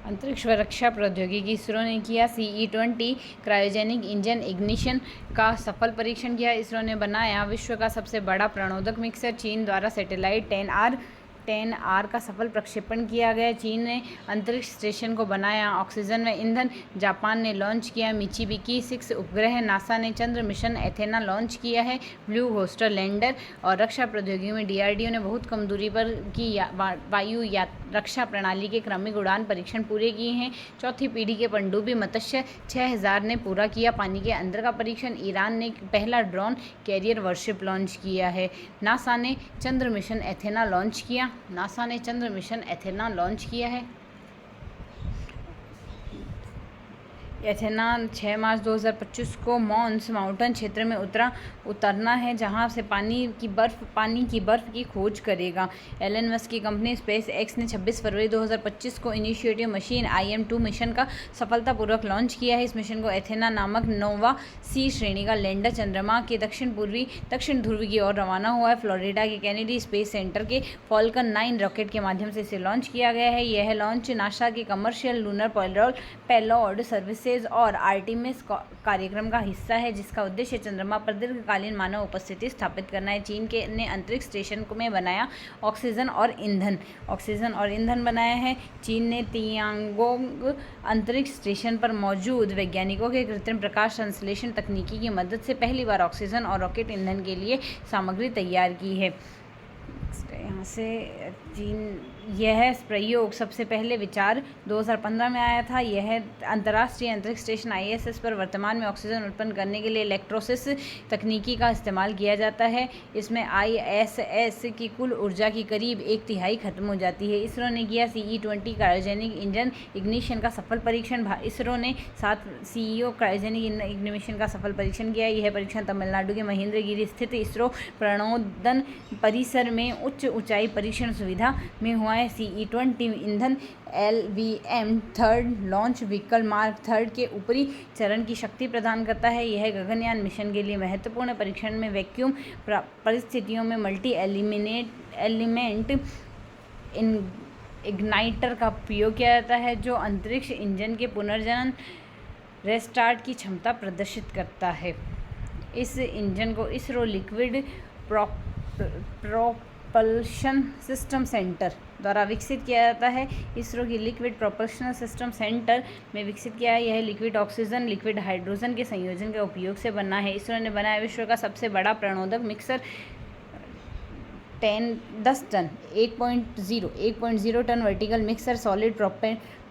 अंतरिक्ष व रक्षा प्रौद्योगिकी इसरो ने किया CE-20 क्रायोजेनिक इंजन इग्निशन का सफल परीक्षण किया। इसरो ने बनाया विश्व का सबसे बड़ा प्रणोदक मिक्सर। चीन द्वारा सैटेलाइट 10R का सफल प्रक्षेपण किया गया। चीन ने अंतरिक्ष स्टेशन को बनाया। ऑक्सीजन व ईंधन जापान ने लॉन्च किया। मिचिबिकी 6 उपग्रह। नासा ने चंद्र मिशन एथेना लॉन्च किया है। Blue होस्टर lander. और रक्षा प्रौद्योगिकी में DRDO ने बहुत कम दूरी पर की वायु रक्षा प्रणाली के क्रमिक उड़ान परीक्षण पूरे किए हैं। चौथी पीढ़ी के पनडुब्बी मत्स्य 6000 ने पूरा किया पानी के अंदर का परीक्षण। ईरान ने पहला ड्रोन कैरियर वॉरशिप लॉन्च किया है। नासा ने चंद्र मिशन एथेना लॉन्च किया है। एथेना 6 मार्च 2025 को मॉन्स माउंटेन क्षेत्र में उतरना है, जहां से पानी की बर्फ की खोज करेगा। एलन मस्क की कंपनी स्पेस एक्स ने 26 फरवरी 2025 को इनिशिएटिव मशीन IM-2 मिशन का सफलतापूर्वक लॉन्च किया है। इस मिशन को एथेना नामक नोवा C श्रेणी का लैंडर चंद्रमा के दक्षिण ध्रुव की ओर रवाना हुआ है। फ्लोरिडा के केनेडी स्पेस सेंटर के फॉल्कन 9 रॉकेट के माध्यम से इसे लॉन्च किया गया है। यह लॉन्च नासा के कमर्शियल लूनर पेलोड सर्विसेज और आर्टेमिस कार्यक्रम का हिस्सा है, जिसका उद्देश्य चंद्रमा पर दीर्घकालीन मानव उपस्थिति स्थापित करना है। चीन ने अंतरिक्ष स्टेशन में बनाया ऑक्सीजन और ईंधन बनाया है। चीन ने तियांगोंग अंतरिक्ष स्टेशन पर मौजूद वैज्ञानिकों के कृत्रिम प्रकाश संश्लेषण तकनीकी की मदद से पहली बार ऑक्सीजन और रॉकेट ईंधन के लिए सामग्री तैयार की है। यहाँ से यह प्रयोग सबसे पहले विचार 2015 में आया था। यह अंतर्राष्ट्रीय अंतरिक्ष स्टेशन ISS पर वर्तमान में ऑक्सीजन उत्पन्न करने के लिए इलेक्ट्रोसिस तकनीकी का इस्तेमाल किया जाता है। इसमें ISS की कुल ऊर्जा की करीब 1/3 खत्म हो जाती है। इसरो ने किया CE-20 क्रायोजेनिक इंजन इग्निशन का सफल परीक्षण। इसरो ने 7 CEO क्रायोजेनिक इग्निशन का सफल परीक्षण किया। यह परीक्षण तमिलनाडु के महेंद्रगिरी स्थित इसरो प्रणोदन परिसर में उच्च ऊंचाई परीक्षण सुविधा में हुआ है। CE-20 ईंधन LVM third launch vehicle mark III के ऊपरी चरण की शक्ति प्रदान करता है। यह गगनयान मिशन के लिए महत्वपूर्ण परीक्षण में वैक्यूम परिस्थितियों में मल्टी एलिमेंट इग्नाइटर का उपयोग किया जाता है, जो अंतरिक्ष इंजन के पुनर्जनन रेस्टार्ट की क्षमता प्रदर्शित करता है। इस इंजन को ISRO liquid propulsion system centre द्वारा विकसित किया जाता है। इसरो की लिक्विड प्रोपल्शन सिस्टम सेंटर में विकसित किया है। यह लिक्विड ऑक्सीजन लिक्विड हाइड्रोजन के संयोजन के उपयोग से बना है। इसरो ने बनाया विश्व का सबसे बड़ा प्रणोदक mixer 10 ton 1.0 ton vertical mixer solid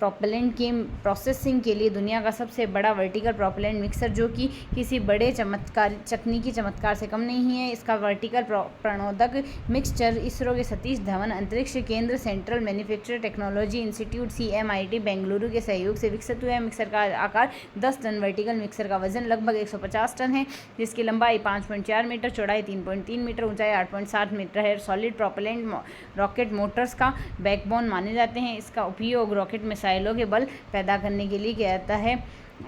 propellant की प्रोसेसिंग के लिए दुनिया का सबसे बड़ा वर्टिकल प्रोपेलेंट मिक्सर, जो कि किसी बड़े तकनीकी चमत्कार से कम नहीं है। इसका वर्टिकल प्रणोदक मिक्सचर इसरो के सतीश धवन अंतरिक्ष केंद्र central manufacture technology institute CMIT Bengaluru के सहयोग से विकसित हुआ है। मिक्सर का आकार 10 टन, वर्टिकल मिक्सर का वजन लगभग 150 टन है, जिसकी लंबाई 5.4 मीटर, चौड़ाई 3.3 मीटर, ऊंचाई 8.7 मीटर है। सॉलिड प्रोपेलेंट रॉकेट मोटर्स का बैकबोन माने जाते हैं। इसका उपयोग रॉकेट मिसाइलों के बल पैदा करने के लिए किया जाता है।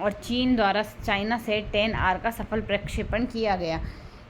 और चीन द्वारा चाइना से 10R का सफल प्रक्षेपण किया गया।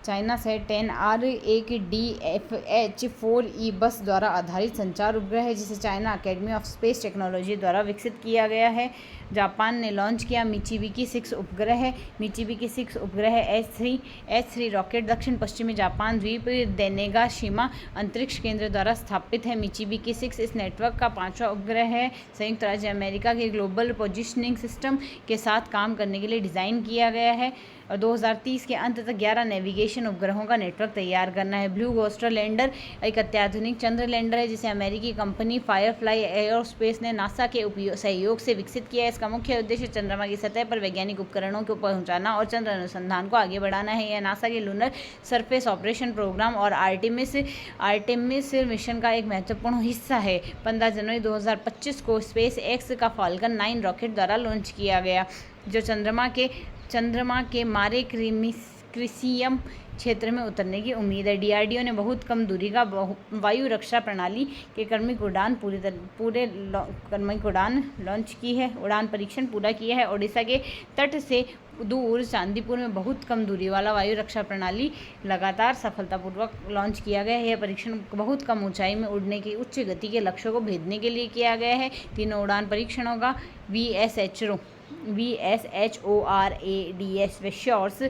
चाइना से 10R एक DFH-4E बस द्वारा आधारित संचार उपग्रह है, जिसे China academy of space technology द्वारा विकसित किया गया है। जापान ने लॉन्च किया मिचिबिकी 6 उपग्रह। मिचिबिकी 6 उपग्रह H3 रॉकेट दक्षिण पश्चिमी जापान द्वीप देनेगाशिमा अंतरिक्ष केंद्र द्वारा स्थापित है। मिचिबिकी 6 इस नेटवर्क का 5वां उपग्रह है। संयुक्त राज्य अमेरिका के ग्लोबल पोजिशनिंग सिस्टम के साथ काम करने के लिए डिज़ाइन किया गया है और 2030 के अंत तक 11 नेविगेशन उपग्रहों का नेटवर्क तैयार करना है। ब्लू होस्टर लैंडर एक अत्याधुनिक चंद्र लैंडर है, जिसे अमेरिकी कंपनी फायरफ्लाई एयरोस्पेस ने नासा के सहयोग से विकसित किया है। इसका मुख्य उद्देश्य चंद्रमा की सतह पर वैज्ञानिक उपकरणों को पहुंचाना और चंद्र अनुसंधान को आगे बढ़ाना है। यह नासा के लूनर सरफेस ऑपरेशन प्रोग्राम और आर्टेमिस मिशन का एक महत्वपूर्ण हिस्सा है। 15 जनवरी 2025 को स्पेस एक्स का फॉल्कन 9 रॉकेट द्वारा लॉन्च किया गया, जो चंद्रमा के मारे क्रिसियम क्षेत्र में उतरने की उम्मीद है। DRDO ने बहुत कम दूरी का वायु रक्षा प्रणाली के क्रमिक उड़ान उड़ान परीक्षण पूरा किया है। ओडिशा के तट से दूर चांदीपुर में बहुत कम दूरी वाला वायु रक्षा प्रणाली लगातार सफलतापूर्वक लॉन्च किया गया है। यह परीक्षण बहुत कम ऊंचाई में उड़ने की उच्च गति के लक्ष्यों को भेदने के लिए किया गया है। तीनों उड़ान परीक्षणों का VSHORADS वेश्योर्स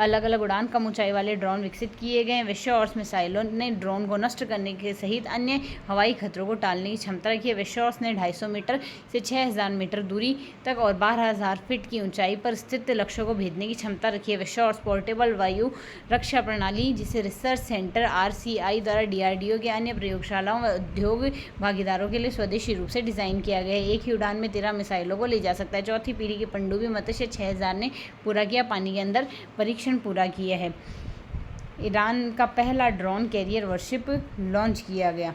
अलग अलग उड़ान कम ऊंचाई वाले ड्रोन विकसित किए गए हैं। वेश्योर्स मिसाइलों ने ड्रोन को नष्ट करने के सहित अन्य हवाई खतरों को टालने की क्षमता रखी है। वेश्योर्स ने 250 मीटर से 6000 मीटर दूरी तक और 12000 फीट की ऊंचाई पर स्थित लक्ष्यों को भेदने की क्षमता रखी है। वेश्योर्स पोर्टेबल वायु रक्षा प्रणाली, जिसे रिसर्च सेंटर RCI द्वारा DRDO के अन्य प्रयोगशालाओं व उद्योग भागीदारों के लिए स्वदेशी रूप से डिजाइन किया गया है। एक ही उड़ान में 13 मिसाइलों को ले जा सकता है। चौथी पीढ़ी के पनडुब्बी मत्स्य 6000 ने पूरा किया, पानी के अंदर परीक्षण पूरा किया है। ईरान का पहला ड्रोन कैरियर वॉरशिप लॉन्च किया गया।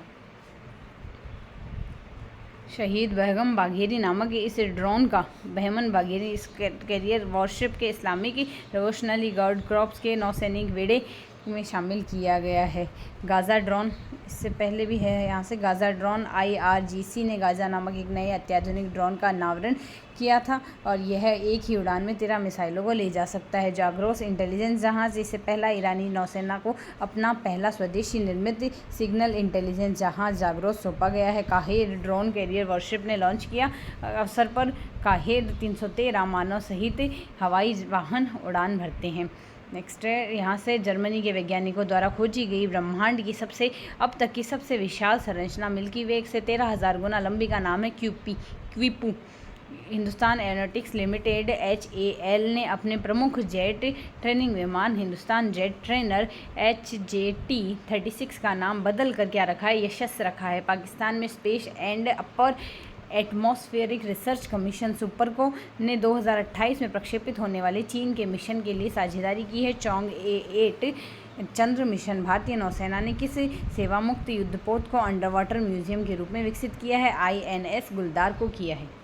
शहीद बहगम बाघेरी नामक इस ड्रोन का बहमन बाघेरी इस कैरियर वॉरशिप के इस्लामिक रिवोल्यूशनरी गार्ड कॉर्प्स के नौसैनिक बेड़े में शामिल किया गया है। गाज़ा ड्रोन इससे पहले भी है यहाँ से। गाज़ा ड्रोन IRGC ने गाज़ा नामक एक नए अत्याधुनिक ड्रोन का अनावरण किया था और यह एक ही उड़ान में 13 मिसाइलों को ले जा सकता है। जाग्रोस इंटेलिजेंस जहाज़, इसे पहला ईरानी नौसेना को अपना पहला स्वदेशी निर्मित सिग्नल इंटेलिजेंस जहाज़ जाग्रोस सौंपा गया है। काहेर ड्रोन कैरियर वॉरशिप ने लॉन्च किया अवसर पर काहेर 313 मानव सहित हवाई वाहन उड़ान भरते हैं। नेक्स्ट है यहाँ से, जर्मनी के वैज्ञानिकों द्वारा खोजी गई ब्रह्मांड की अब तक की सबसे विशाल संरचना मिल्की वे से 13,000 गुना लंबी का नाम है क्विपू। हिंदुस्तान एरोनॉटिक्स लिमिटेड HAL ने अपने प्रमुख जेट ट्रेनिंग विमान हिंदुस्तान जेट ट्रेनर HJT-36 का नाम बदल कर क्या रखा है? यशस रखा है। पाकिस्तान में space and upper atmospheric research commission SUPARCO ने 2028 में प्रक्षेपित होने वाले चीन के मिशन के लिए साझेदारी की है। चॉन्ग-8 चंद्र मिशन भारतीय नौसेना ने किस सेवामुक्त युद्धपोत को अंडर वाटर म्यूजियम के रूप में विकसित किया है? INS गुलदार को किया है।